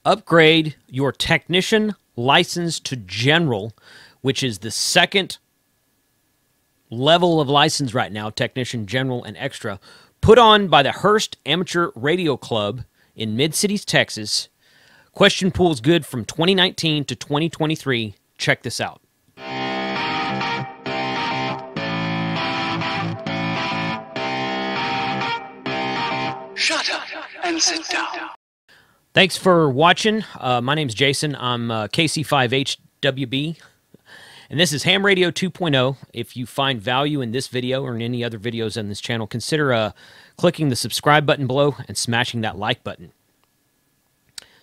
upgrade your technician license to general, which is the second level of license right now, technician, general, and extra, put on by the Hearst Amateur Radio Club in Mid-Cities, Texas. Question pool's good from 2019 to 2023. Check this out. Shut up and sit down. Thanks for watching. My name's Jason. I'm KC5HWB, and this is Ham Radio 2.0. If you find value in this video or in any other videos on this channel, consider clicking the subscribe button below and smashing that like button.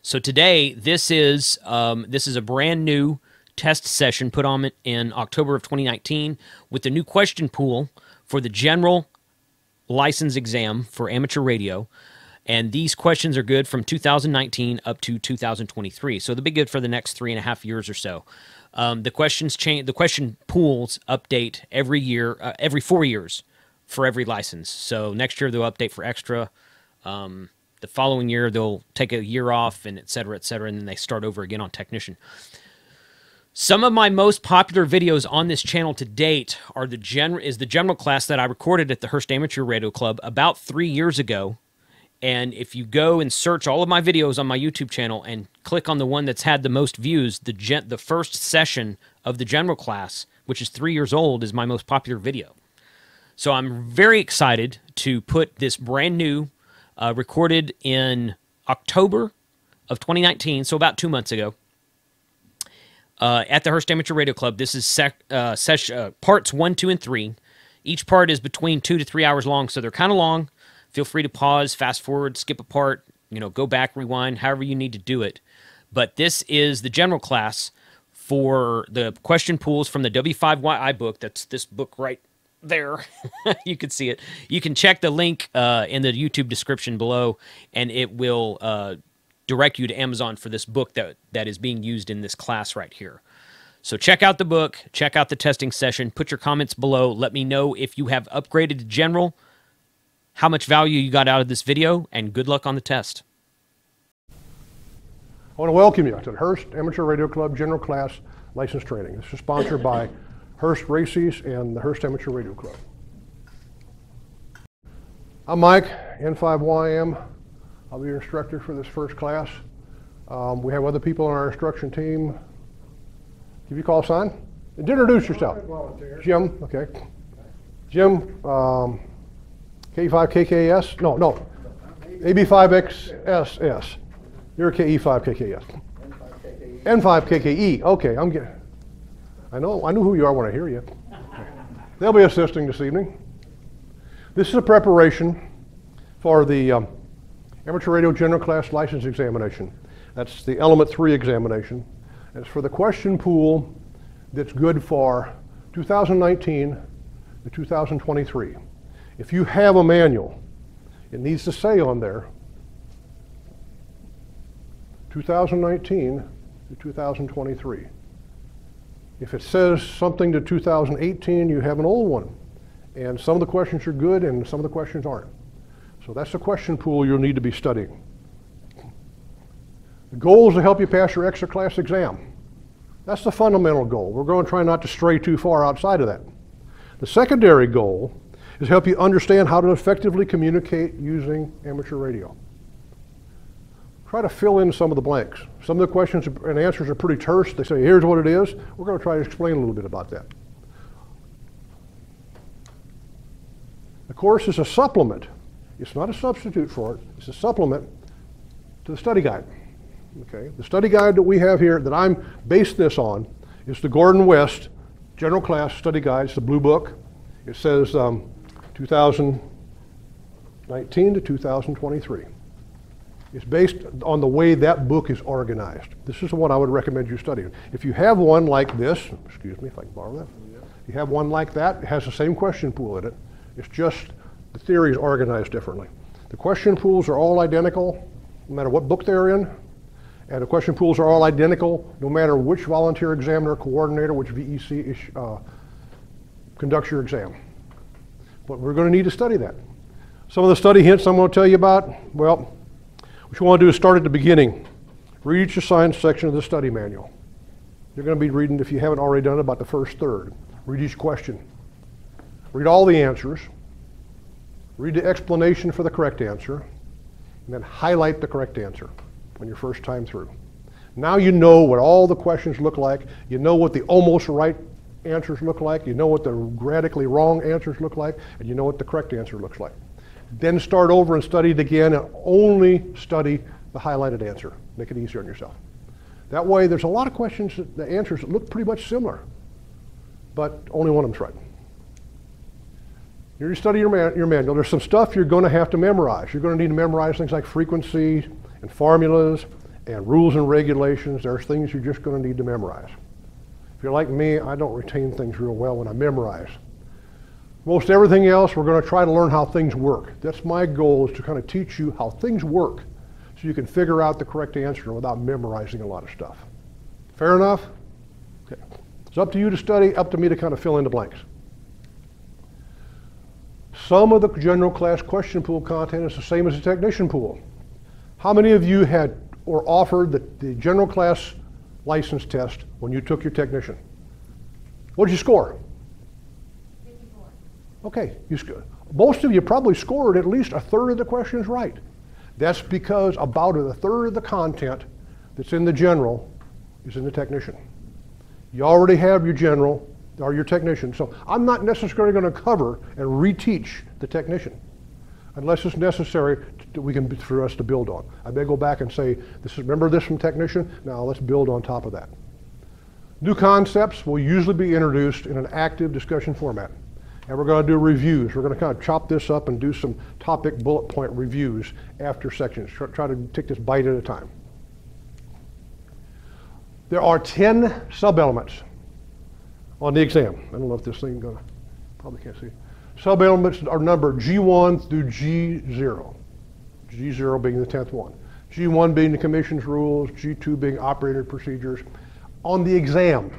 So today, this is a brand new test session put on in October of 2019 with the new question pool for the general license exam for amateur radio. And these questions are good from 2019 up to 2023. So they'll be good for the next 3.5 years or so. The questions change. The question pools update every year, every 4 years for every license. So next year they'll update for extra. The following year they'll take a year off, and et cetera, and then they start over again on technician. Some of my most popular videos on this channel to date are the general class that I recorded at the Hearst Amateur Radio Club about 3 years ago. And if you go and search all of my videos on my YouTube channel and click on the one that's had the most views, the first session of the general class, which is 3 years old, is my most popular video. So I'm very excited to put this brand new, recorded in October of 2019, so about 2 months ago, at the Hearst Amateur Radio Club. This is parts 1, 2, and 3. Each part is between 2 to 3 hours long, so they're kind of long. Feel free to pause, fast forward, skip a part, go back, rewind, however you need to do it. But this is the general class for the question pools from the W5YI book. That's this book right there. You can see it. You can check the link in the YouTube description below, and it will direct you to Amazon for this book that is being used in this class right here. So check out the book, check out the testing session, put your comments below. Let me know if you have upgraded to general, how much value you got out of this video, and good luck on the test. I want to welcome you to the Hearst Amateur Radio Club General Class License Training. This is sponsored by Hearst Races and the Hearst Amateur Radio Club. I'm Mike, N5YM. I'll be your instructor for this first class. We have other people on our instruction team. Give you a call sign. And introduce yourself. Jim, okay. Jim, K5KKS? No. AB5XSS. You're a KE5KKS. N5KKE. Okay, I'm getting. I know who you are when I hear you. They'll be assisting this evening. This is a preparation for the Amateur Radio General Class License Examination. That's the Element 3 examination. It's for the question pool that's good for 2019 to 2023. If you have a manual, it needs to say on there 2019 to 2023. If it says something to 2018, you have an old one. And some of the questions are good and some of the questions aren't. So that's the question pool you'll need to be studying. The goal is to help you pass your extra class exam. That's the fundamental goal. We're going to try not to stray too far outside of that. The secondary goal is help you understand how to effectively communicate using amateur radio. Try to fill in some of the blanks. Some of the questions and answers are pretty terse. They say, here's what it is. We're going to try to explain a little bit about that. The course is a supplement. It's not a substitute for it. It's a supplement to the study guide. Okay. The study guide that we have here that I'm based this on is the Gordon West General Class Study Guide. It's the blue book. It says 2019 to 2023. It's based on the way that book is organized. This is the one I would recommend you studying. If you have one like this, excuse me if I can borrow that. If you have one like that, it has the same question pool in it. It's just the theory is organized differently. The question pools are all identical, no matter what book they're in. And the question pools are all identical, no matter which volunteer examiner, coordinator, which VEC conducts your exam. But we're going to need to study that. Some of the study hints I'm going to tell you about, well, what you want to do is start at the beginning. Read each assigned section of the study manual. You're going to be reading, if you haven't already done it, about the first third. Read each question. Read all the answers. Read the explanation for the correct answer, and then highlight the correct answer on your first time through. Now you know what all the questions look like. You know what the almost right answers look like. You know what the radically wrong answers look like, and you know what the correct answer looks like. Then start over and study it again, and only study the highlighted answer. Make it easier on yourself. That way, there's a lot of questions, the answers that look pretty much similar, but only one of them's right. You study your manual. There's some stuff you're going to have to memorize. You're going to need to memorize things like frequency and formulas and rules and regulations. There's things you're just going to need to memorize. If you're like me, I don't retain things real well when I memorize. Most everything else, we're going to try to learn how things work. That's my goal, is to kind of teach you how things work so you can figure out the correct answer without memorizing a lot of stuff. Fair enough? Okay. It's up to you to study, up to me to kind of fill in the blanks. Some of the general class question pool content is the same as the technician pool. How many of you had or offered the general class license test when you took your technician? What did you score? 54. Okay, most of you probably scored at least a third of the questions right. That's because about a third of the content that's in the general is in the technician. You already have your general or your technician, so I'm not necessarily going to cover and reteach the technician unless it's necessary for us to build on. I may go back and say, remember this from technician? Now let's build on top of that. New concepts will usually be introduced in an active discussion format. And we're going to do reviews. We're going to kind of chop this up and do some topic bullet point reviews after sections. Try to take this bite at a time. There are 10 sub-elements on the exam. I don't know if this thing probably can't see. Sub-elements are numbered G1 through G0. G0 being the 10th one. G1 being the commission's rules, G2 being operator procedures. On the exam,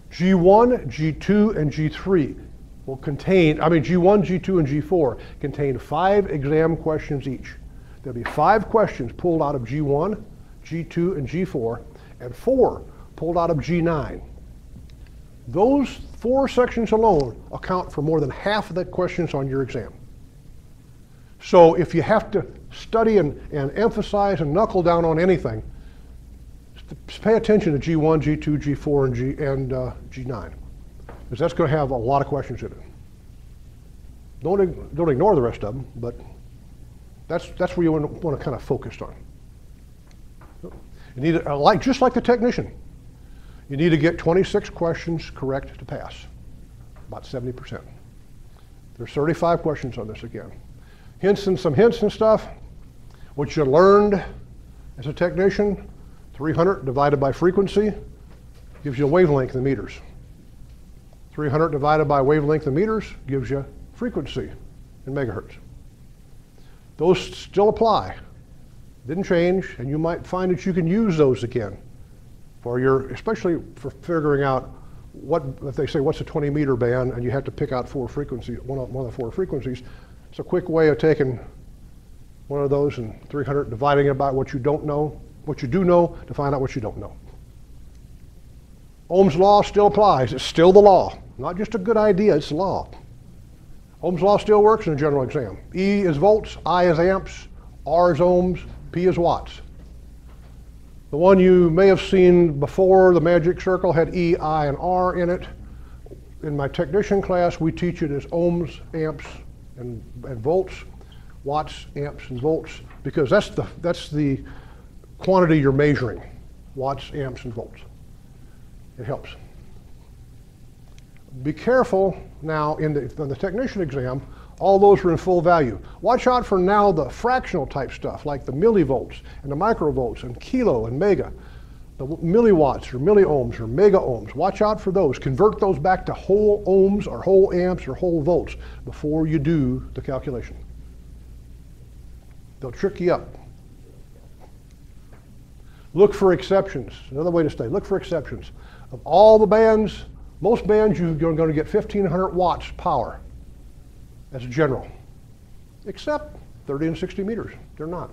G1, G2, and G3 will contain, G1, G2, and G4 contain 5 exam questions each. There'll be 5 questions pulled out of G1, G2, and G4, and 4 pulled out of G9. Those 4 sections alone account for more than half of the questions on your exam. So if you have to study and emphasize and knuckle down on anything, pay attention to G1, G2, G4, and G9, because that's going to have a lot of questions in it. Don't ignore the rest of them, but that's where you want to kind of focus on. You need to, just like the technician, you need to get 26 questions correct to pass, about 70%. There's 35 questions on this again. Some hints and stuff. What you learned as a technician, 300 divided by frequency gives you a wavelength in meters. 300 divided by wavelength in meters gives you frequency in megahertz. Those still apply. Didn't change, and you might find that you can use those again especially for figuring out if they say what's a 20-meter band and you have to pick out 4 frequencies, one of the 4 frequencies. It's a quick way of taking one of those and 300, dividing it by what you don't know, what you do know, to find out what you don't know. Ohm's law still applies. It's still the law. Not just a good idea, it's the law. Ohm's law still works in a general exam. E is volts, I is amps, R is ohms, P is watts. The one you may have seen before, the magic circle, had E, I, and R in it. In my technician class, we teach it as ohms, amps, and volts, watts, amps, and volts, because that's the quantity you're measuring, watts, amps, and volts. It helps. Be careful now on the technician exam, all those are in full value. Watch out for now the fractional type stuff, like the millivolts and the microvolts and kilo and mega, the milliwatts or milliohms or mega ohms. Watch out for those. Convert those back to whole ohms or whole amps or whole volts before you do the calculation. They'll trick you up. Look for exceptions. Another way to stay. Look for exceptions. Of all the bands, most bands you're going to get 1,500 watts power as a general, except 30 and 60 meters. They're not.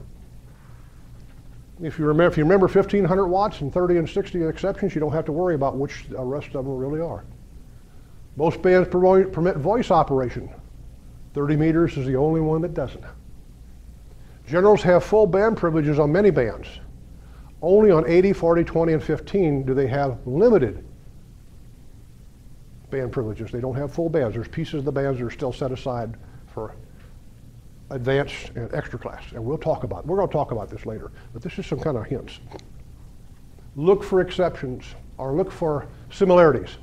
If you remember 1,500 watts and 30 and 60 exceptions, you don't have to worry about which the rest of them really are. Most bands permit voice operation. 30 meters is the only one that doesn't. Generals have full band privileges on many bands. Only on 80, 40, 20, and 15 do they have limited band privileges. They don't have full bands. There's pieces of the bands that are still set aside for advanced and extra class. And we're going to talk about this later, but this is some kind of hints. Look for exceptions, or look for similarities.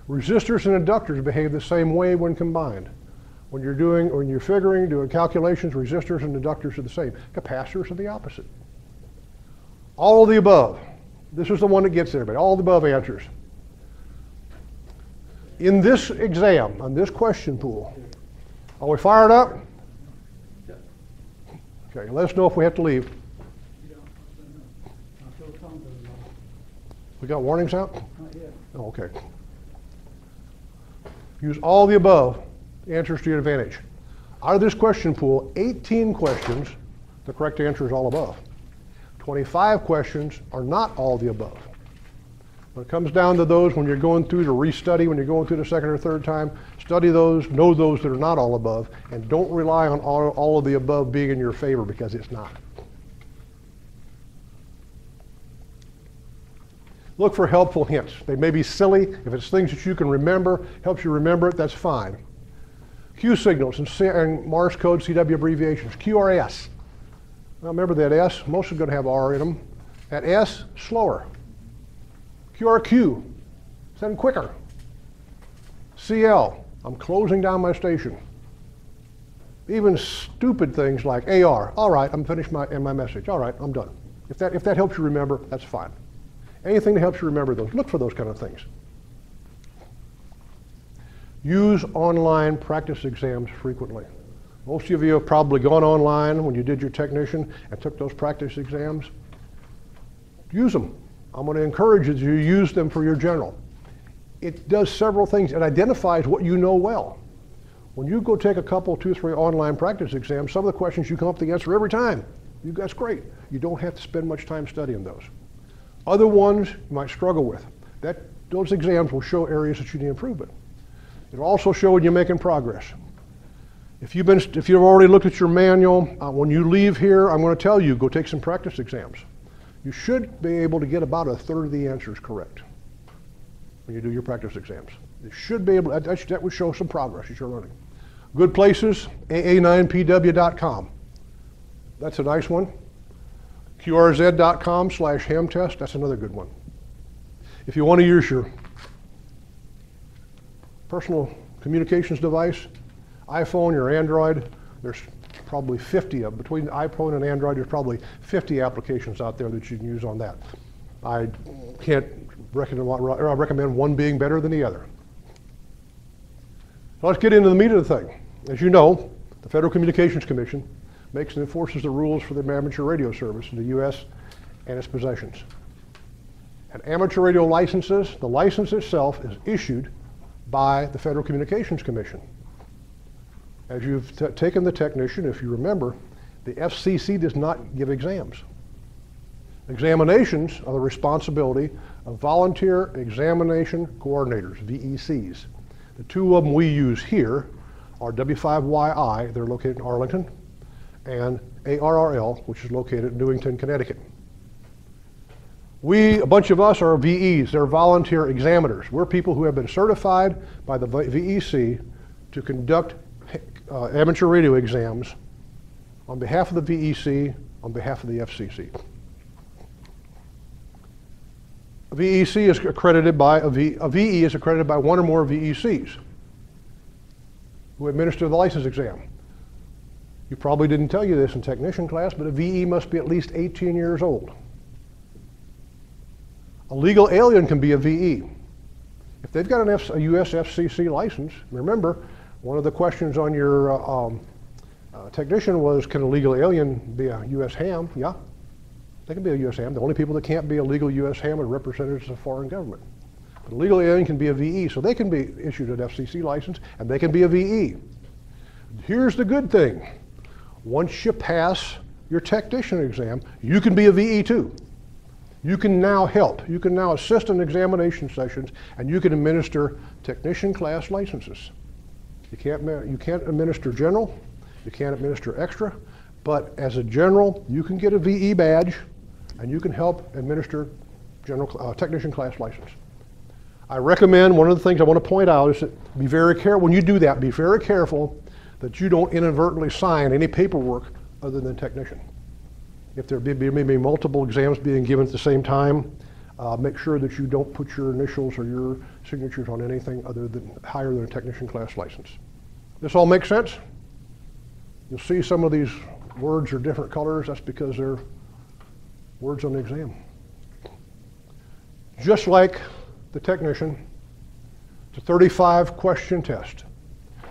Resistors and inductors behave the same way when combined. When you're doing calculations, resistors and inductors are the same. Capacitors are the opposite. All of the above. This is the one that gets everybody. All the above answers. In this exam, on this question pool, are we fired up? Okay, let us know if we have to leave. We got warnings out? Oh, okay. Use all the above answers to your advantage. Out of this question pool, 18 questions, the correct answer is all above. 25 questions are not all the above. When it comes down to those, when you're going through to restudy, when you're going through the second or third time, study those, know those that are not all above, and don't rely on all of the above being in your favor, because it's not. Look for helpful hints. They may be silly. If it's things that you can remember, helps you remember it, that's fine. Q signals and Morse code CW abbreviations. QRS. Now remember that S, most are going to have R in them. That S, slower. QRQ, send quicker. CL, I'm closing down my station. Even stupid things like AR, all right, I'm finished my message. All right, I'm done. If that helps you remember, that's fine. Anything that helps you remember those, look for those kind of things. Use online practice exams frequently. Most of you have probably gone online when you did your technician and took those practice exams. Use them. I'm going to encourage you to use them for your general. It does several things. It identifies what you know well. When you go take a couple, 2, 3 online practice exams, some of the questions you come up with the answer every time. That's great. You don't have to spend much time studying those. Other ones you might struggle with. Those exams will show areas that you need improvement. It'll also show when you're making progress. If you've already looked at your manual, when you leave here, I'm going to tell you, go take some practice exams. You should be able to get about 1/3 of the answers correct when you do your practice exams. You should be able, that would show some progress that you're learning. Good places, aa9pw.com. That's a nice one. qrz.com/hamtest, that's another good one. If you want to use your personal communications device, iPhone, your Android, there's probably 50 of, between iPhone and Android, there's probably 50 applications out there that you can use on that. I can't recommend one being better than the other. So let's get into the meat of the thing. As you know, the Federal Communications Commission makes and enforces the rules for the amateur radio service in the U.S. and its possessions. And amateur radio licenses, the license itself is issued by the Federal Communications Commission. As you've taken the technician, if you remember, the FCC does not give exams. Examinations are the responsibility of volunteer examination coordinators, VECs. The two of them we use here are W5YI, they're located in Arlington, and ARRL, which is located in Newington, Connecticut. A bunch of us are VEs, they're volunteer examiners. We're people who have been certified by the VEC to conduct amateur radio exams on behalf of the VEC, on behalf of the FCC. A VEC is accredited by, a VE is accredited by one or more VECs who administer the license exam. You probably didn't tell you this in technician class, but a VE must be at least 18 years old. A legal alien can be a VE. If they've got a US FCC license, remember, one of the questions on your technician was, can a legal alien be a US ham? Yeah, they can be a US ham. The only people that can't be a legal US ham are representatives of foreign government. But a legal alien can be a VE, so they can be issued an FCC license, and they can be a VE. Here's the good thing. Once you pass your technician exam, you can be a VE too. You can now help. You can now assist in examination sessions, and you can administer technician class licenses. You can't administer general, you can't administer extra, but as a general, you can get a VE badge, and you can help administer general technician class license. I recommend, one of the things I want to point out is that be very careful, when you do that, be very careful that you don't inadvertently sign any paperwork other than technician. If there may be multiple exams being given at the same time, make sure that you don't put your initials or your signatures on anything other than higher than a technician class license. This all makes sense? You'll see some of these words are different colors. That's because they're words on the exam. Just like the technician, it's a 35 question test.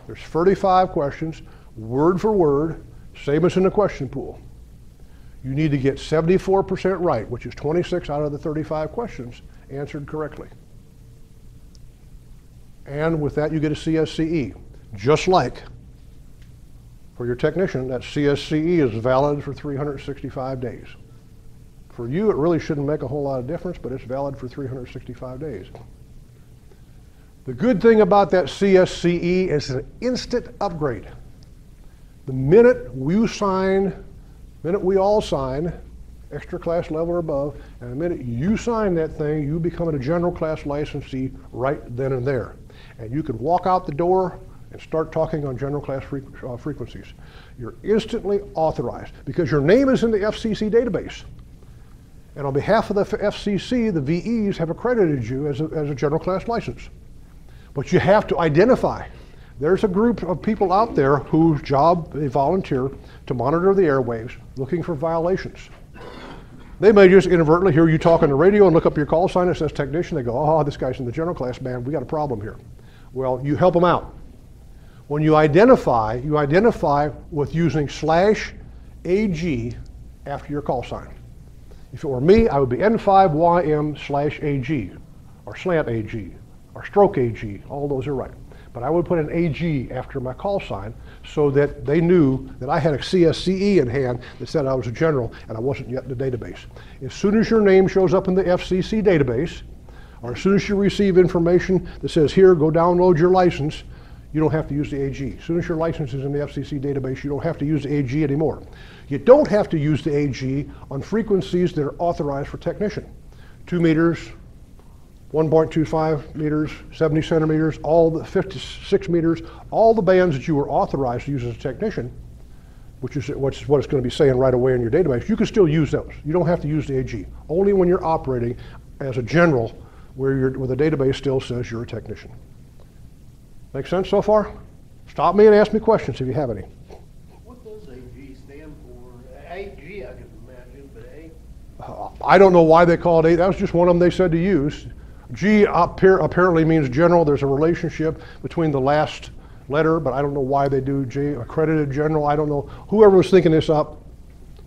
There's 35 questions, word for word, same as in the question pool. You need to get 74% right, which is 26 out of the 35 questions answered correctly. And with that, you get a CSCE. Just like for your technician, that CSCE is valid for 365 days. For you, it really shouldn't make a whole lot of difference, but it's valid for 365 days. The good thing about that CSCE is an instant upgrade. The minute we all sign, extra class level or above, and the minute you sign that thing, you become a general class licensee right then and there. And you can walk out the door and start talking on general class frequencies. You're instantly authorized because your name is in the FCC database. And on behalf of the FCC, the VEs have accredited you as a general class license. But you have to identify. There's a group of people out there whose job they volunteer to monitor the airwaves looking for violations. They may just inadvertently hear you talk on the radio and look up your call sign that says technician. They go, oh, this guy's in the general class band. We got a problem here. Well, you help them out. When you identify with using /AG after your call sign. If it were me, I would be N5YM/AG or slant AG or stroke AG. All those are right. But I would put an AG after my call sign so that they knew that I had a CSCE in hand that said I was a general and I wasn't yet in the database. As soon as your name shows up in the FCC database, or as soon as you receive information that says, here, go download your license, you don't have to use the AG. As soon as your license is in the FCC database, you don't have to use the AG anymore. You don't have to use the AG on frequencies that are authorized for technician. 2 meters, 1.25 meters, 70 centimeters, all the 56 meters, all the bands that you were authorized to use as a technician, which is what it's going to be saying right away in your database, you can still use those. You don't have to use the AG. Only when you're operating as a general where the database still says you're a technician. Make sense so far? Stop me and ask me questions if you have any. What does AG stand for? AG, I can imagine, but A? I don't know why they call it A. That was just one of them they said to use. G apparently means general. There's a relationship between the last letter, but I don't know why they do G. Accredited general, I don't know. Whoever was thinking this up,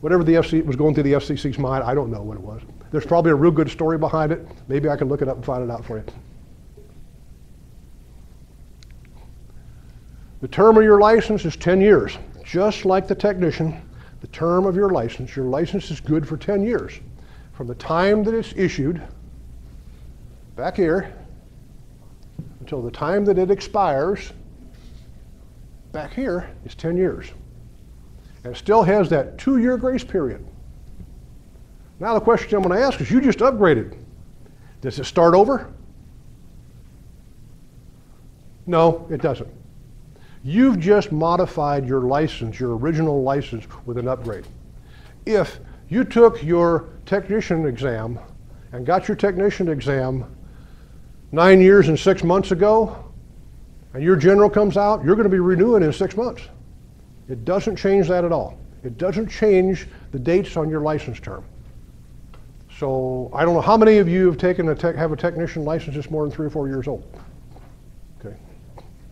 whatever the FCC was going through the FCC's mind, I don't know what it was. There's probably a real good story behind it. Maybe I can look it up and find it out for you. The term of your license is 10 years. Just like the technician, the term of your license is good for 10 years. From the time that it's issued, back here, until the time that it expires, back here is 10 years. And it still has that 2-year grace period. Now the question I'm going to ask is, you just upgraded. Does it start over? No, it doesn't. You've just modified your license, your original license, with an upgrade. If you took your technician exam and got your technician exam 9 years and 6 months ago, and your general comes out, you're going to be renewing in 6 months. It doesn't change that at all. It doesn't change the dates on your license term. So I don't know how many of you have taken have a technician license that's more than 3 or 4 years old. Okay,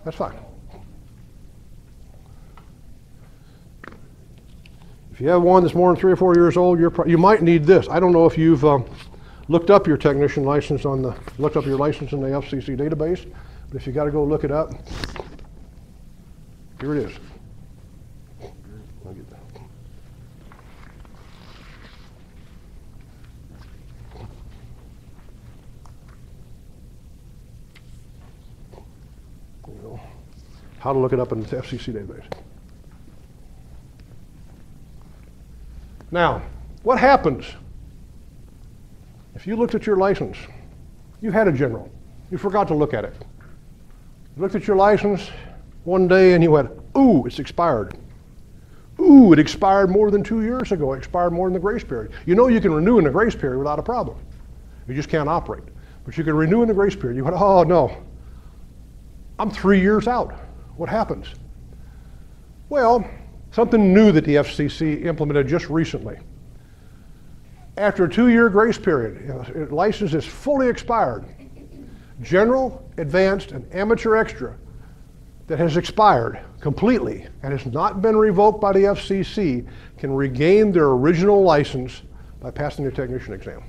that's fine. If you have one that's more than 3 or 4 years old, you might need this. I don't know if you've looked up your technician license looked up your license in the FCC database, but if you got to go look it up, here it is. how to look it up in the FCC database. Now, what happens if you looked at your license? You had a general. You forgot to look at it. You looked at your license one day and you went, ooh, it's expired. Ooh, it expired more than 2 years ago. It expired more than the grace period. You know you can renew in the grace period without a problem. You just can't operate. But you can renew in the grace period. You went, oh no, I'm 3 years out. What happens? Well, something new that the FCC implemented just recently. After a 2-year grace period, license is fully expired. General, advanced, and amateur extra that has expired completely and has not been revoked by the FCC can regain their original license by passing the technician exam.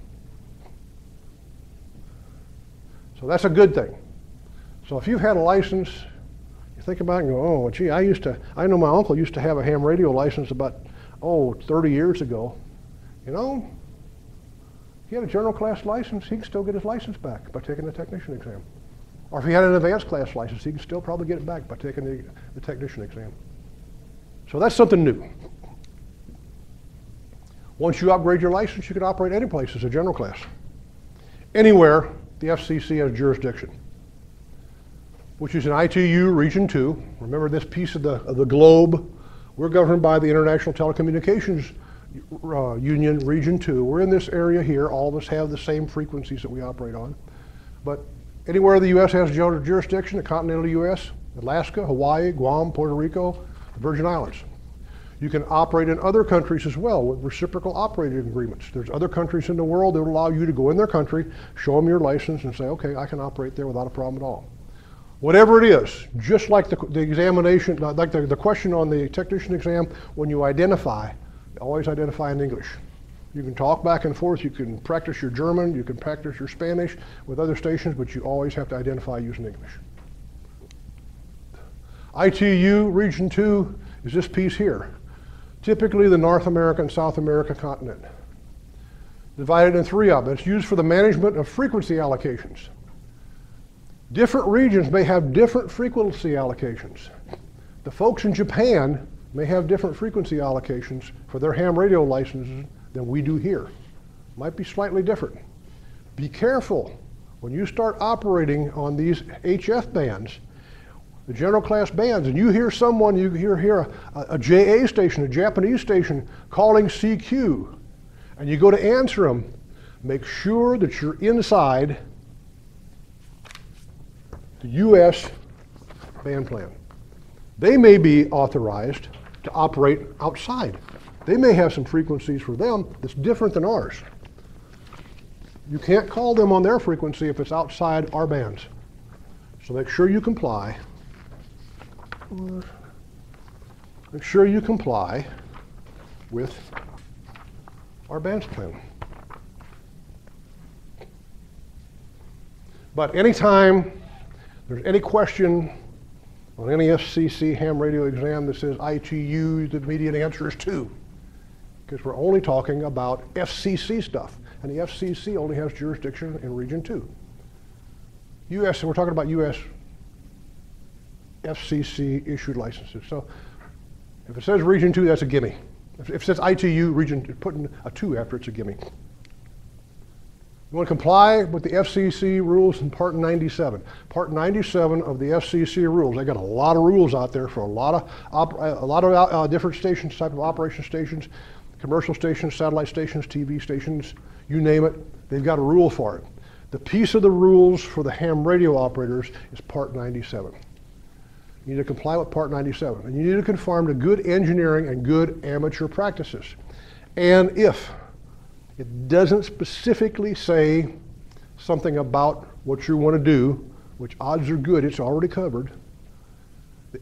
So that's a good thing. So if you've had a license, you think about it and go, oh, gee, I know my uncle used to have a ham radio license about, 30 years ago. You know, if he had a general class license, he can still get his license back by taking the technician exam. Or if he had an advanced class license, he can still probably get it back by taking the technician exam. So that's something new. Once you upgrade your license, you can operate any place as a general class. Anywhere the FCC has jurisdiction, which is in ITU Region 2. Remember this piece of the globe? We're governed by the International Telecommunications Union Region 2. We're in this area here. All of us have the same frequencies that we operate on. But anywhere the U.S. has jurisdiction, the continental U.S., Alaska, Hawaii, Guam, Puerto Rico, the Virgin Islands. You can operate in other countries as well with reciprocal operating agreements. There's other countries in the world that will allow you to go in their country, show them your license, and say, okay, I can operate there without a problem at all. Whatever it is, just like the examination, like the question on the technician exam, when you identify, always identify in English. You can talk back and forth, you can practice your German, you can practice your Spanish with other stations, but you always have to identify using English. ITU Region 2 is this piece here. Typically the North America and South America continent. Divided in 3 of them. It's used for the management of frequency allocations. Different regions may have different frequency allocations. The folks in Japan may have different frequency allocations for their ham radio licenses than we do here. Might be slightly different. Be careful when you start operating on these HF bands, the general class bands, and you hear someone, you hear a JA station, a Japanese station calling CQ, and you go to answer them, make sure that you're inside the US band plan. They may be authorized to operate outside. They may have some frequencies for them that's different than ours. You can't call them on their frequency if it's outside our bands. So make sure you comply. Make sure you comply with our bands plan. But anytime there's any question on any FCC ham radio exam that says ITU, the immediate answer is 2. Because we're only talking about FCC stuff. And the FCC only has jurisdiction in Region 2. US, we're talking about US FCC issued licenses. So if it says Region 2, that's a gimme. If it says ITU region, putting a 2 after it's a gimme. You want to comply with the FCC rules in Part 97. Part 97 of the FCC rules. They got a lot of rules out there for a lot of different stations, type of operation stations, commercial stations, satellite stations, TV stations, you name it. They've got a rule for it. The piece of the rules for the ham radio operators is Part 97. You need to comply with Part 97, and you need to conform to good engineering and good amateur practices. And if it doesn't specifically say something about what you want to do, which odds are good, it's already covered,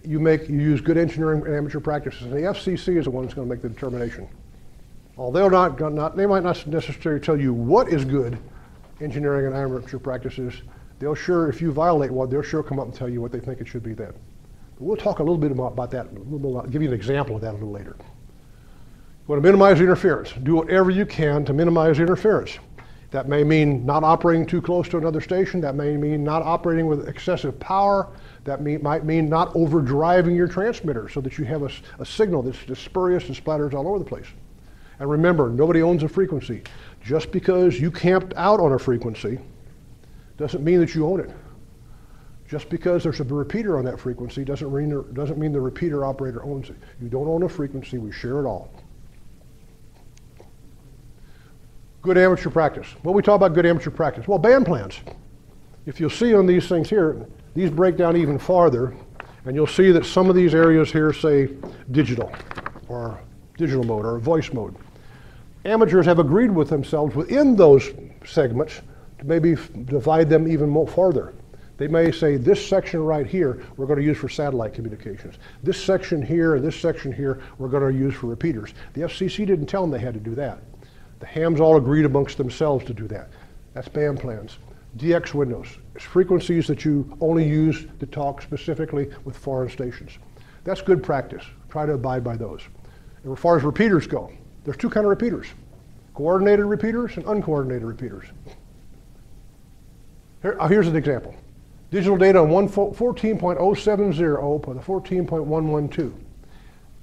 you use good engineering and amateur practices. And the FCC is the one that's going to make the determination. Although they might not necessarily tell you what is good engineering and amateur practices, they'll sure, if you violate one, they'll sure come up and tell you what they think it should be then. But we'll talk a little bit about that, give you an example of that a little later. You want to minimize interference. Do whatever you can to minimize interference. That may mean not operating too close to another station. That may mean not operating with excessive power. That might mean not overdriving your transmitter so that you have a signal that's just spurious and splatters all over the place. And remember, nobody owns a frequency. Just because you camped out on a frequency doesn't mean that you own it. Just because there's a repeater on that frequency doesn't mean the repeater operator owns it. You don't own a frequency, we share it all. Good amateur practice. What we talk about good amateur practice? Well, band plans. If you'll see on these things here, these break down even farther, and you'll see that some of these areas here say digital, or digital mode, or voice mode. Amateurs have agreed with themselves within those segments to maybe divide them even more farther. They may say this section right here we're going to use for satellite communications. This section here and this section here we're going to use for repeaters. The FCC didn't tell them they had to do that. The hams all agreed amongst themselves to do that. That's band plans. DX windows, it's frequencies that you only use to talk specifically with foreign stations. That's good practice. Try to abide by those. And as far as repeaters go, there's two kinds of repeaters. Coordinated repeaters and uncoordinated repeaters. Here's an example. Digital data on 14.070 by the 14.112.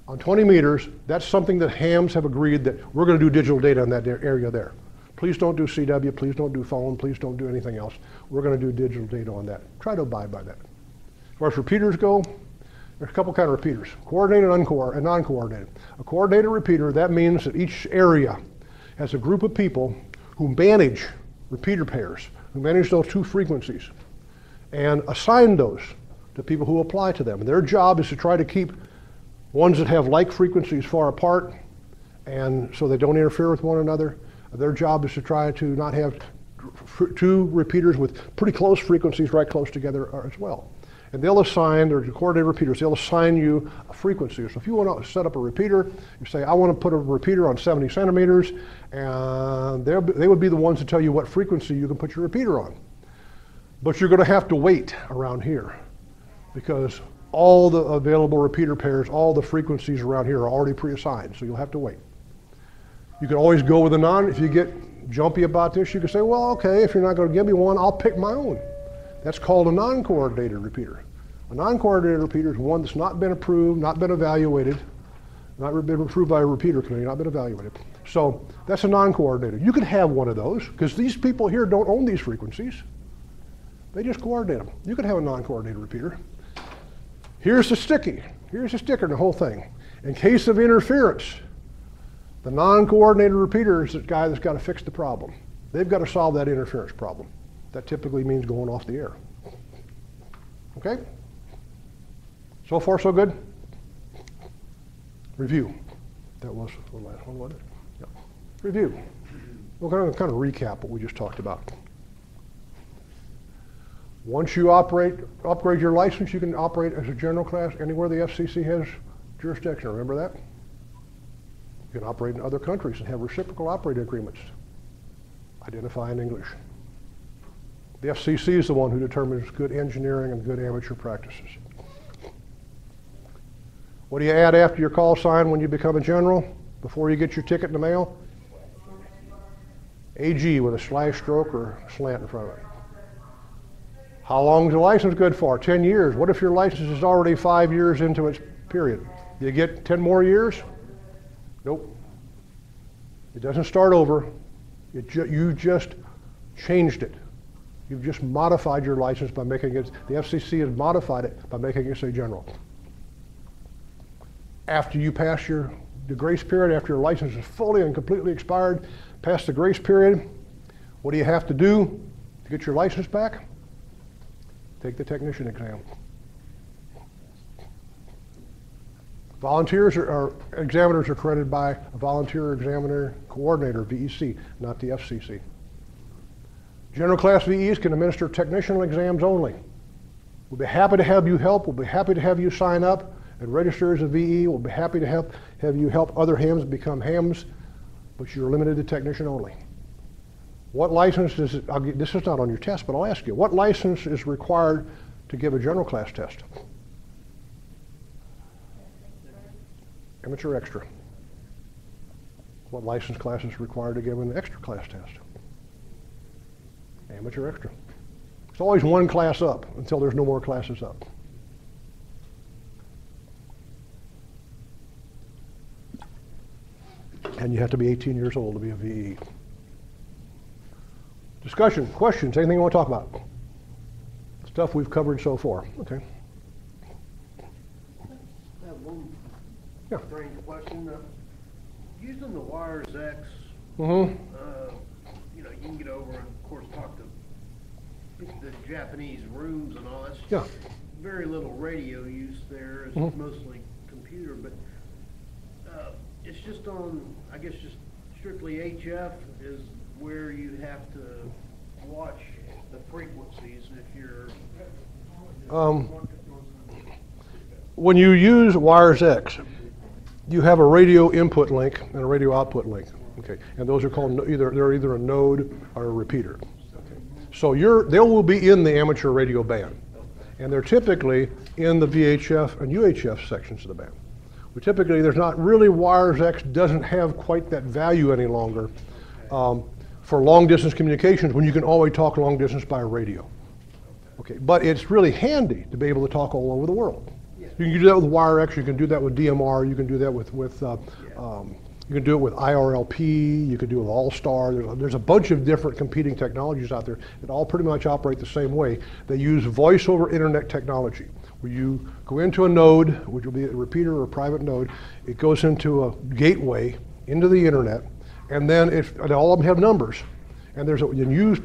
On 20 meters, that's something that hams have agreed that we're going to do digital data in that area there. Please don't do CW, please don't do phone, please don't do anything else. We're going to do digital data on that. Try to abide by that. As far as repeaters go, there's a couple kind of repeaters, coordinated and non-coordinated. A coordinated repeater, that means that each area has a group of people who manage repeater pairs, who manage those two frequencies, and assign those to people who apply to them. And their job is to try to keep ones that have like frequencies far apart, and so they don't interfere with one another. Their job is to try to not have two repeaters with pretty close frequencies right close together as well. And they'll assign, they're coordinated repeaters, they'll assign you a frequency. So if you want to set up a repeater, you say, I want to put a repeater on 70 centimeters, and they would be the ones to tell you what frequency you can put your repeater on. But you're going to have to wait around here because all the available repeater pairs, all the frequencies around here are already pre-assigned, so you'll have to wait. You can always go with a non. If you get jumpy about this, you can say, well, okay, if you're not going to give me one, I'll pick my own. That's called a non-coordinated repeater. A non-coordinated repeater is one that's not been approved, not been evaluated, not been approved by a repeater committee, not been evaluated. So that's a non-coordinated. You could have one of those because these people here don't own these frequencies. They just coordinate them. You could have a non-coordinated repeater. Here's the sticky. Here's the sticker in the whole thing. In case of interference, the non-coordinated repeater is the guy that's got to fix the problem. They've got to solve that interference problem. That typically means going off the air. Okay? So far, so good? Review. That was the last one, wasn't it? Yeah. Review. We'll kind of recap what we just talked about. Once you upgrade your license, you can operate as a general class anywhere the FCC has jurisdiction. Remember that? You can operate in other countries and have reciprocal operating agreements. Identify in English. The FCC is the one who determines good engineering and good amateur practices. What do you add after your call sign when you become a general? Before you get your ticket in the mail? AG with a slash stroke or slant in front of it. How long is the license good for? 10 years. What if your license is already 5 years into its period? You get 10 more years? Nope. It doesn't start over. You just changed it. You've just modified your license by making it, the FCC has modified it by making it say general. After you pass the grace period, after your license is fully and completely expired, past the grace period, what do you have to do to get your license back? Take the technician exam. Volunteers examiners are accredited by a volunteer examiner coordinator, VEC, not the FCC. General class VEs can administer technician exams only. We'll be happy to have you help. We'll be happy to have you sign up and register as a VE. We'll be happy to have you help other hams become hams, but you're limited to technician only. What license does it, this is not on your test, but I'll ask you, what license is required to give a general class test? Amateur extra. What license class is required to give an extra class test? amateur extra. It's always one class up until there's no more classes up. And you have to be 18 years old to be a VE. Discussion, questions, anything you want to talk about? Stuff we've covered so far. Okay. I have one Yeah. strange question. Using the Wires X, Mm-hmm. you know, you can get over and, of course, talk to the Japanese rooms and all that. Yeah. Very little radio use there. It's Mhm. mostly computer, but it's just on, I guess, just strictly HF is where you have to watch the frequencies if you're. When you use Wires X, you have a radio input link and a radio output link. Okay, and those are called they're either a node or a repeater. So they will be in the amateur radio band, and they're typically in the VHF and UHF sections of the band. Typically, there's not really, Wires X doesn't have quite that value any longer for long distance communications when you can always talk long distance by radio. Okay, but it's really handy to be able to talk all over the world. You can do that with Wire X, you can do that with DMR, you can do that with you can do it with IRLP, you can do it with All-Star. There's a bunch of different competing technologies out there that all pretty much operate the same way. They use voice over internet technology, where you go into a node, which will be a repeater or a private node. It goes into a gateway into the internet, and then and all of them have numbers. And you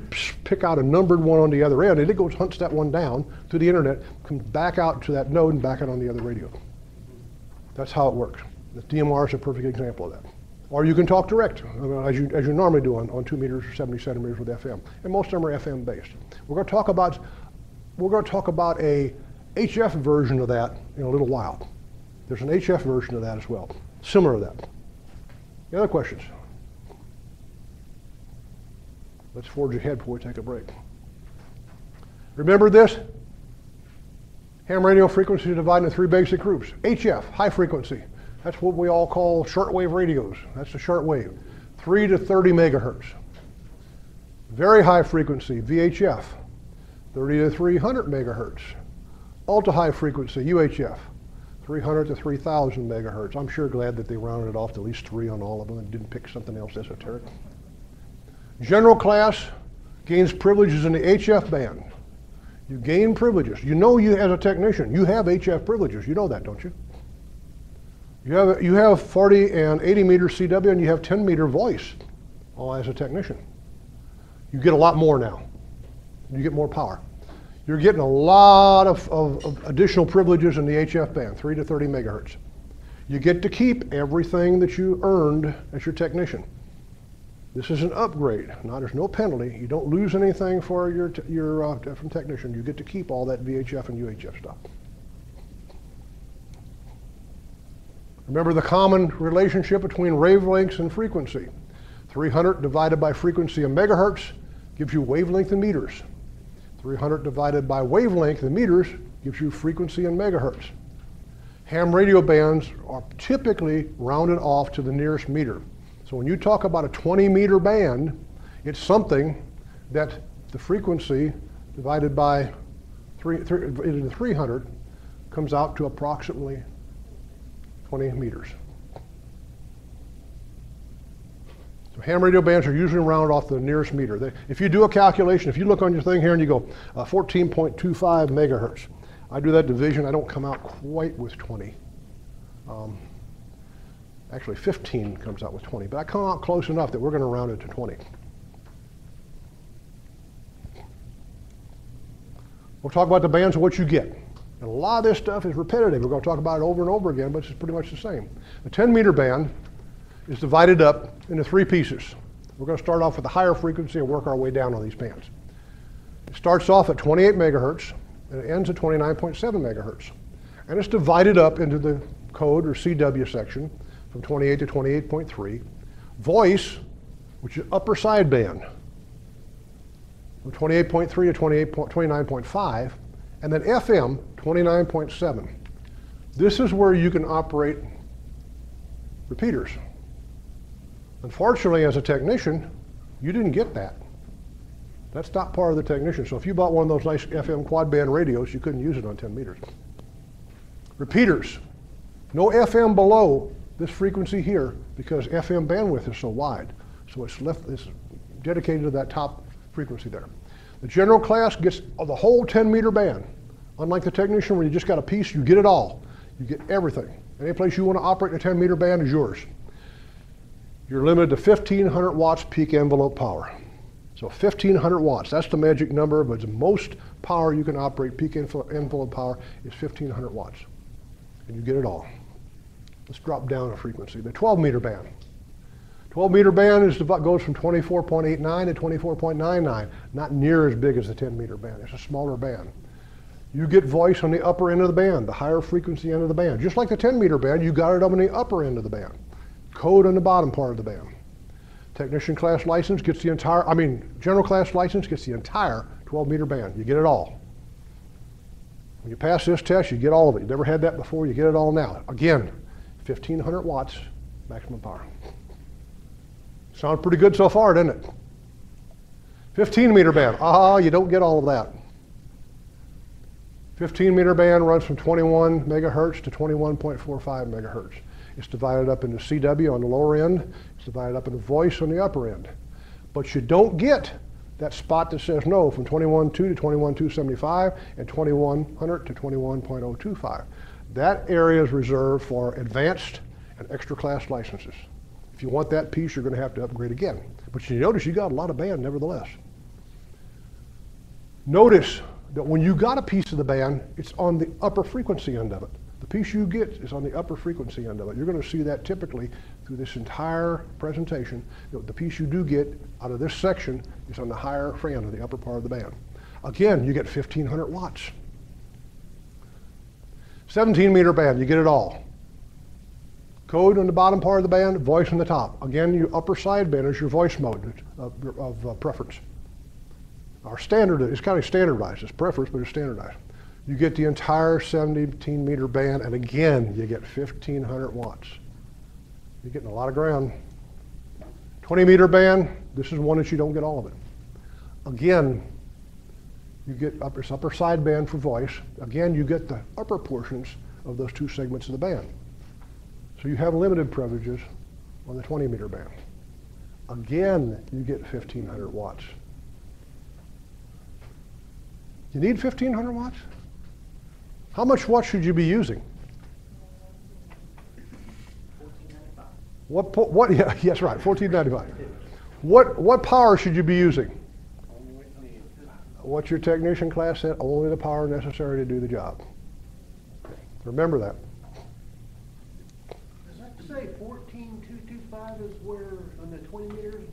pick out a numbered one on the other end, and it goes hunts that one down to the internet, comes back out to that node and back out on the other radio. That's how it works. The DMR is a perfect example of that. Or you can talk direct, as you normally do on 2 meters or 70 centimeters with FM. And most of them are FM based. We're going to talk about a HF version of that in a little while. There's an HF version of that as well, similar to that. Any other questions? Let's forge ahead before we take a break. Remember this? Ham radio frequency is divided into 3 basic groups. HF, high frequency. That's what we all call shortwave radios. That's the shortwave, 3 to 30 megahertz. Very high frequency, VHF, 30 to 300 megahertz. Ultra high frequency, UHF, 300 to 3,000 megahertz. I'm sure glad that they rounded it off to at least 3 on all of them and didn't pick something else esoteric. General class gains privileges in the HF band. You gain privileges. You know, you as a technician, you have HF privileges. You know that, don't you? You have 40 and 80 meter CW, and you have 10 meter voice, all as a technician. You get a lot more now. You get more power. You're getting a lot of additional privileges in the HF band, 3 to 30 megahertz. You get to keep everything that you earned as your technician. This is an upgrade. Now, there's no penalty. You don't lose anything for your from technician. You get to keep all that VHF and UHF stuff. Remember the common relationship between wavelengths and frequency. 300 divided by frequency in megahertz gives you wavelength in meters. 300 divided by wavelength in meters gives you frequency in megahertz. Ham radio bands are typically rounded off to the nearest meter. So when you talk about a 20 meter band, it's something that the frequency divided by 300 comes out to approximately 20 meters. So ham radio bands are usually rounded off to the nearest meter. If you do a calculation, if you look on your thing here and you go 14.25 megahertz, I do that division, I don't come out quite with 20. Actually 15 comes out with 20, but I come out close enough that we're going to round it to 20. We'll talk about the bands and what you get. And a lot of this stuff is repetitive. We're going to talk about it over and over again, but it's pretty much the same. The 10 meter band is divided up into 3 pieces. We're going to start off with the higher frequency and work our way down on these bands. It starts off at 28 megahertz and it ends at 29.7 megahertz. And it's divided up into the code or CW section from 28 to 28.3. Voice, which is upper sideband, from 28.3 to 29.5. And then FM, 29.7. This is where you can operate repeaters. Unfortunately, as a technician, you didn't get that. That's not part of the technician. So if you bought one of those nice FM quad band radios, you couldn't use it on 10 meters. Repeaters. No FM below this frequency here because FM bandwidth is so wide. So it's dedicated to that top frequency there. The general class gets the whole 10-meter band. Unlike the technician where you just got a piece, you get it all. You get everything. Any place you want to operate in a 10-meter band is yours. You're limited to 1,500 watts peak envelope power. So 1,500 watts, that's the magic number, but the most power you can operate, peak envelope power, is 1,500 watts. And you get it all. Let's drop down a frequency. The 12-meter band. 12-meter band goes from 24.89 to 24.99. Not near as big as the 10-meter band. It's a smaller band. You get voice on the upper end of the band, the higher frequency end of the band. Just like the 10-meter band, you got it up on the upper end of the band. Code on the bottom part of the band. Technician class license gets the entire, general class license gets the entire 12-meter band. You get it all. When you pass this test, you get all of it. You never had that before, you get it all now. Again, 1,500 watts maximum power. Sounds pretty good so far, doesn't it? 15-meter band. You don't get all of that. 15-meter band runs from 21 megahertz to 21.45 megahertz. It's divided up into CW on the lower end. It's divided up into voice on the upper end. But you don't get that spot that says no from 21.2 to 21.275 and 2100 to 21.025. That area is reserved for advanced and extra class licenses. If you want that piece, you're going to have to upgrade again. But you notice you got a lot of band nevertheless. Notice that when you got a piece of the band, it's on the upper frequency end of it. The piece you get is on the upper frequency end of it. You're going to see that typically through this entire presentation. The piece you do get out of this section is on the higher end of the upper part of the band. Again, you get 1,500 watts. 17-meter band, you get it all. Code on the bottom part of the band, voice on the top. Again, your upper sideband is your voice mode of preference. Our standard, it's kind of standardized. It's preference, but it's standardized. You get the entire 17-meter band, and again, you get 1,500 watts. You're getting a lot of ground. 20-meter band, this is one that you don't get all of it. Again, you get upper sideband for voice. Again, you get the upper portions of those two segments of the band. So you have limited privileges on the 20-meter band. Again, you get 1,500 watts. You need 1,500 watts? How much watts should you be using? Yeah, yes, right, 1495. What power should you be using? What's your technician class said? Only the power necessary to do the job. Remember that. Does that say 14.225 is where on the 20 meters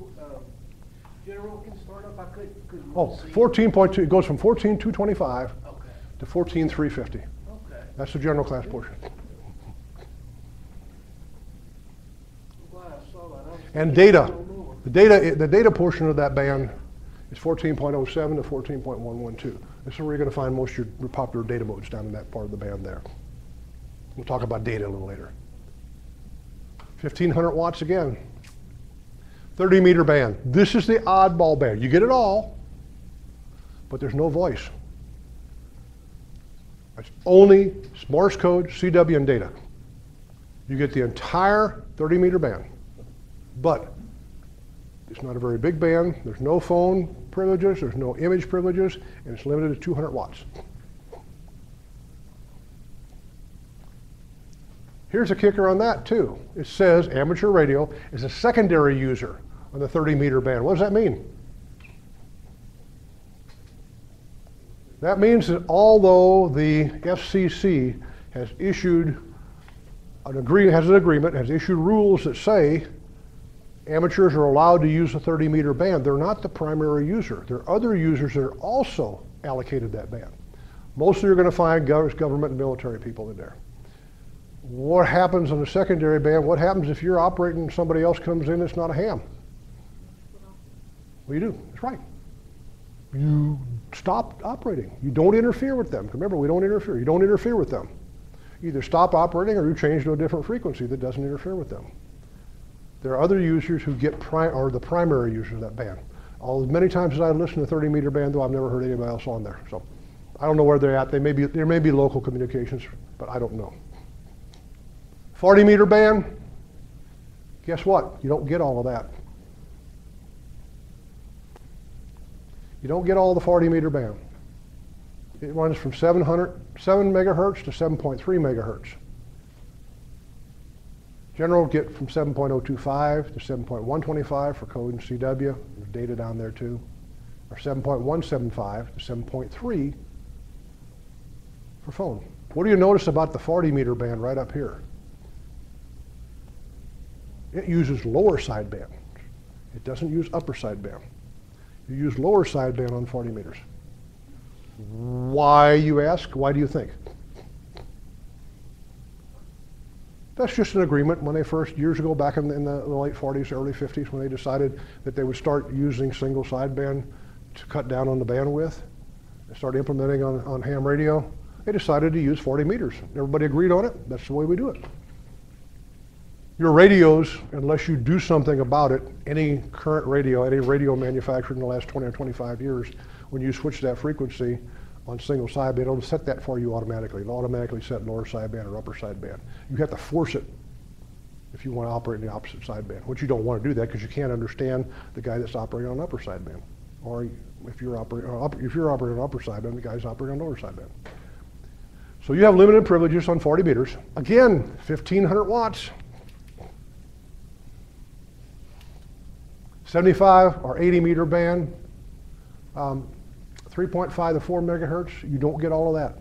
general can start up? I couldn't see. 14.2, it goes from 14.225 Okay. to 14.350. Okay. That's the general class portion. I'm glad I saw that. I was And thinking data. a little more. The data portion of that band is 14.07 to 14.112. This is where you're going to find most of your popular data modes down in that part of the band there. We'll talk about data a little later. 1,500 watts again. 30-meter band. This is the oddball band. You get it all, but there's no voice. It's only Morse code, CW, and data. You get the entire 30-meter band, but it's not a very big band. There's no phone privileges. There's no image privileges, and it's limited to 200 watts. Here's a kicker on that, too. It says amateur radio is a secondary user on the 30-meter band. What does that mean? That means that although the FCC has issued an agreement, has issued rules that say amateurs are allowed to use the 30-meter band, they're not the primary user. There are other users that are also allocated that band. Mostly you're going to find government and military people in there. What happens on the secondary band? What happens if you're operating and somebody else comes in that's not a ham? Well, you do. That's right. You stop operating. You don't interfere with them. Remember, we don't interfere. You don't interfere with them. Either stop operating or you change to a different frequency that doesn't interfere with them. There are other users who get the primary users of that band. As many times as I listen to 30 meter band, though, I've never heard anybody else on there. So I don't know where they're at. There may be local communications, but I don't know. 40 meter band, guess what? You don't get all of that. You don't get all the 40 meter band. It runs from 7 megahertz to 7.3 megahertz. General get from 7.025 to 7.125 for code and CW. There's data down there too. Or 7.175 to 7.3 for phone. What do you notice about the 40 meter band right up here? It uses lower sideband. It doesn't use upper sideband. You use lower sideband on 40 meters. Why, you ask? Why do you think? That's just an agreement when they first, years ago, back in the late 40s, early 50s, when they decided that they would start using single sideband to cut down on the bandwidth. They started implementing on ham radio. They decided to use 40 meters. Everybody agreed on it. That's the way we do it. Your radios, unless you do something about it, any current radio, any radio manufactured in the last 20 or 25 years, when you switch that frequency on single sideband, it'll set that for you automatically. It'll automatically set lower sideband or upper sideband. You have to force it if you want to operate in the opposite sideband, which you don't want to do that because you can't understand the guy that's operating on upper sideband. Or if you're operating on upper sideband, the guy's operating on lower sideband. So you have limited privileges on 40 meters. Again, 1,500 watts. 75 or 80 meter band, 3.5 to 4 megahertz, you don't get all of that.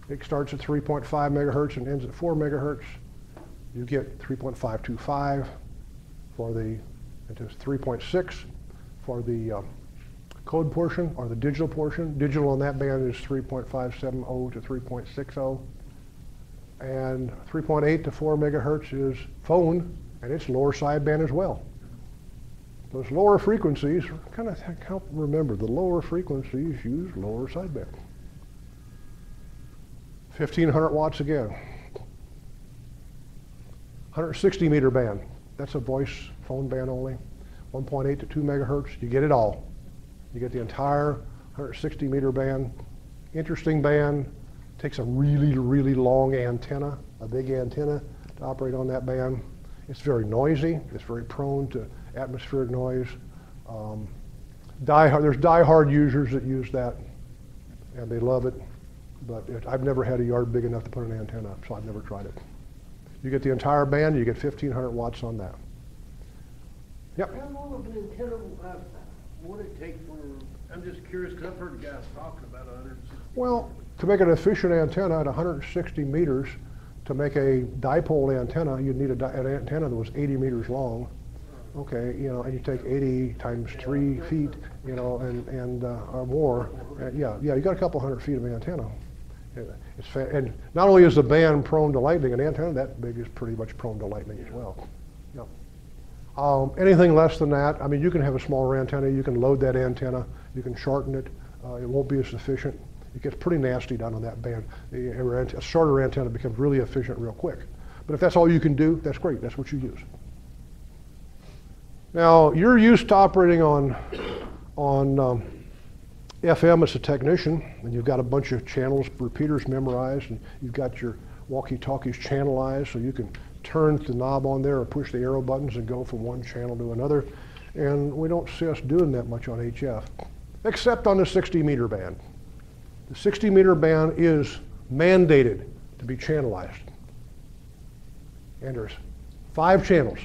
It starts at 3.5 megahertz and ends at 4 megahertz. You get 3.525 for the, it is 3.6 for the code portion or the digital portion. Digital on that band is 3.570 to 3.60. And 3.8 to 4 megahertz is phone, and it's lower sideband as well. Those lower frequencies, kind of help remember, the lower frequencies use lower sideband. 1,500 watts again. 160 meter band, that's a voice phone band only. 1.8 to 2 megahertz, you get it all. You get the entire 160 meter band. Interesting band, takes a really, really long antenna, a big antenna to operate on that band. It's very noisy. It's very prone to atmospheric noise. There's die-hard users that use that, and they love it. But I've never had a yard big enough to put an antenna up, so I've never tried it. You get the entire band, you get 1,500 watts on that. Yep. How long of an antenna would it take for, I'm just curious, because I've heard guys talking about 160. Well, to make an efficient antenna at 160 meters, to make a dipole antenna, you'd need an antenna that was 80 meters long. Okay, you know, and you take 80 times 3 feet, you know, and or more. Yeah, you got a couple hundred feet of antenna. And not only is the band prone to lightning, an antenna that big is pretty much prone to lightning as well. Yeah. Anything less than that, I mean, you can have a smaller antenna. You can load that antenna. You can shorten it. It won't be as efficient. It gets pretty nasty down on that band. A shorter antenna becomes really efficient real quick. But if that's all you can do, that's great. That's what you use. Now, you're used to operating on FM as a technician, and you've got a bunch of channels, repeaters memorized, and you've got your walkie-talkies channelized, so you can turn the knob on there or push the arrow buttons and go from one channel to another. And we don't see us doing that much on HF, except on the 60 meter band. The 60 meter band is mandated to be channelized. And there's 5 channels.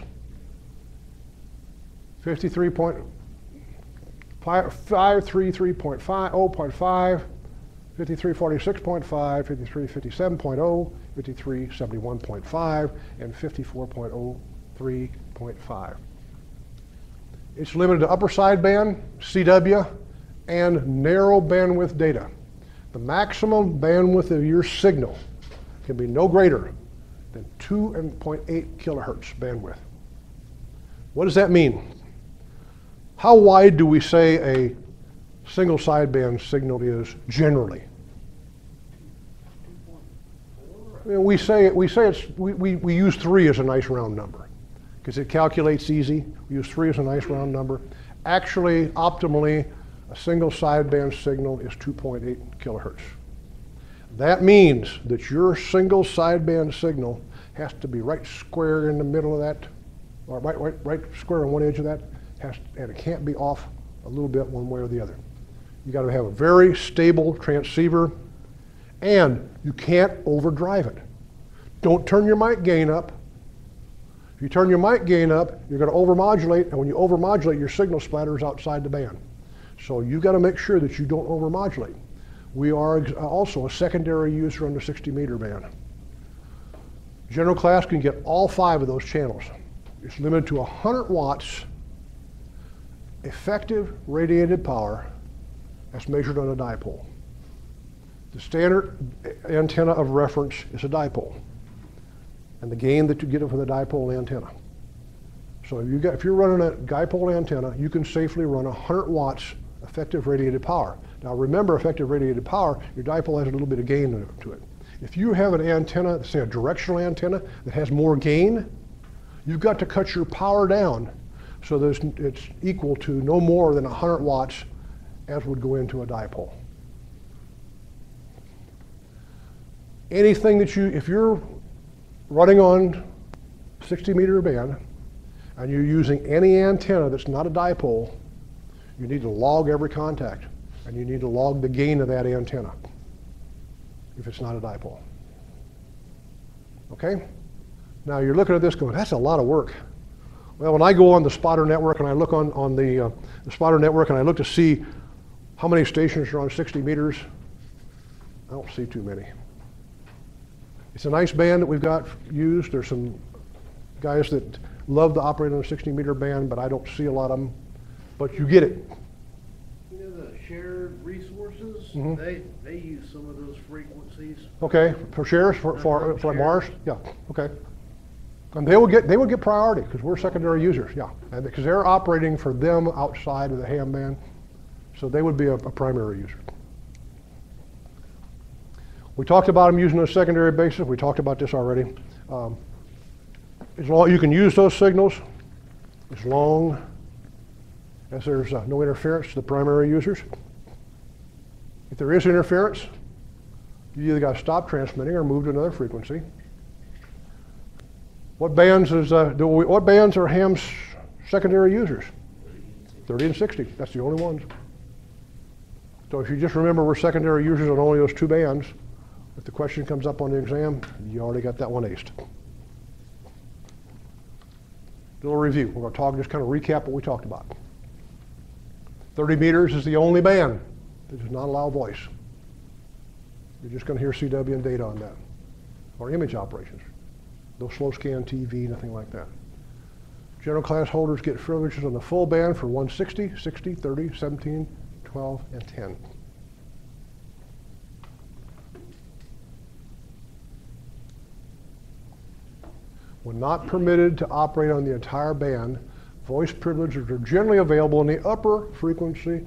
53.5, 533.5, 0.5, 5346.5, 5357.0, 5371.5, and 54.03.5. It's limited to upper sideband, CW, and narrow bandwidth data. The maximum bandwidth of your signal can be no greater than 2.8 kilohertz bandwidth. What does that mean? How wide do we say a single sideband signal is generally? We use 3 as a nice round number. because it calculates easy. We use 3 as a nice round number. Actually, optimally, a single sideband signal is 2.8 kilohertz. That means that your single sideband signal has to be right square in the middle of that, or right square on one edge of that, and it can't be off a little bit one way or the other. You got to have a very stable transceiver, and you can't overdrive it. Don't turn your mic gain up. If you turn your mic gain up, you're going to overmodulate, and when you overmodulate, your signal splatters outside the band. So you've got to make sure that you don't overmodulate. We are also a secondary user on the 60 meter band. General class can get all 5 of those channels. It's limited to 100 watts effective radiated power as measured on a dipole. The standard antenna of reference is a dipole, and the gain that you get from the dipole antenna. So if you're running a dipole antenna, you can safely run 100 watts effective radiated power. Now remember, effective radiated power, your dipole has a little bit of gain to it. If you have an antenna, say a directional antenna that has more gain, you've got to cut your power down so that it's equal to no more than 100 watts as would go into a dipole. Anything that if you're running on 60 meter band and you're using any antenna that's not a dipole, you need to log every contact, and you need to log the gain of that antenna if it's not a dipole. Okay? Now you're looking at this going, that's a lot of work. Well, when I go on the spotter network and I look on the spotter network and I look to see how many stations are on 60 meters, I don't see too many. It's a nice band that we've got used. There's some guys that love to operate on a 60 meter band, but I don't see a lot of them. But you get it. You know, the shared resources, they use some of those frequencies. Okay, for shares, for Mars? Yeah, okay. And they would get priority because we're secondary users, yeah. And because they're operating for them outside of the ham band, so they would be a primary user. We talked about them using a secondary basis. We talked about this already. As long you can use those signals as long as there's no interference to the primary users. If there is interference, you either got to stop transmitting or move to another frequency. What bands are ham's secondary users? 30 and 60. That's the only ones. So if you just remember we're secondary users on only those 2 bands, if the question comes up on the exam, you already got that one aced. Little review. We're going to just kind of recap what we talked about. 30 meters is the only band that does not allow voice. You're just going to hear CW and data on that, or image operations. No slow scan TV, nothing like that. General class holders get privileges on the full band for 160, 60, 30, 17, 12, and 10. When not permitted to operate on the entire band, voice privileges are generally available in the upper frequency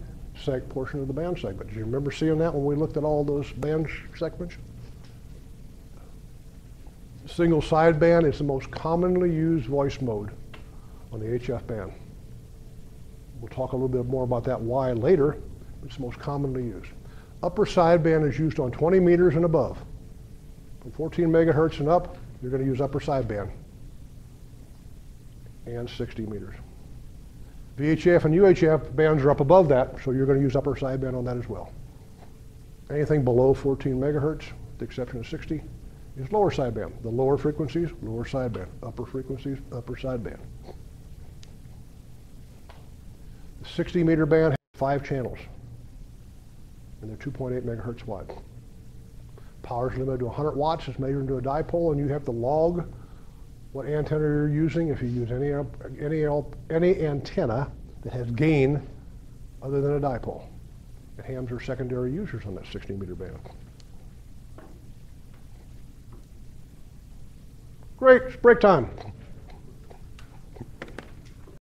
portion of the band segment. Do you remember seeing that when we looked at all those band segments? Single sideband is the most commonly used voice mode on the HF band. We'll talk a little bit more about that why later, but it's the most commonly used. Upper sideband is used on 20 meters and above. From 14 megahertz and up, you're going to use upper sideband and 60 meters. VHF and UHF bands are up above that, so you're going to use upper sideband on that as well. Anything below 14 megahertz, with the exception of 60, is lower sideband. The lower frequencies, lower sideband. Upper frequencies, upper sideband. The 60 meter band has 5 channels, and they're 2.8 megahertz wide. Power is limited to 100 watts. It's measured into a dipole, and you have to log what antenna you're using if you use any antenna that has gain other than a dipole. The hams are secondary users on that 60 meter band. Great, it's break time.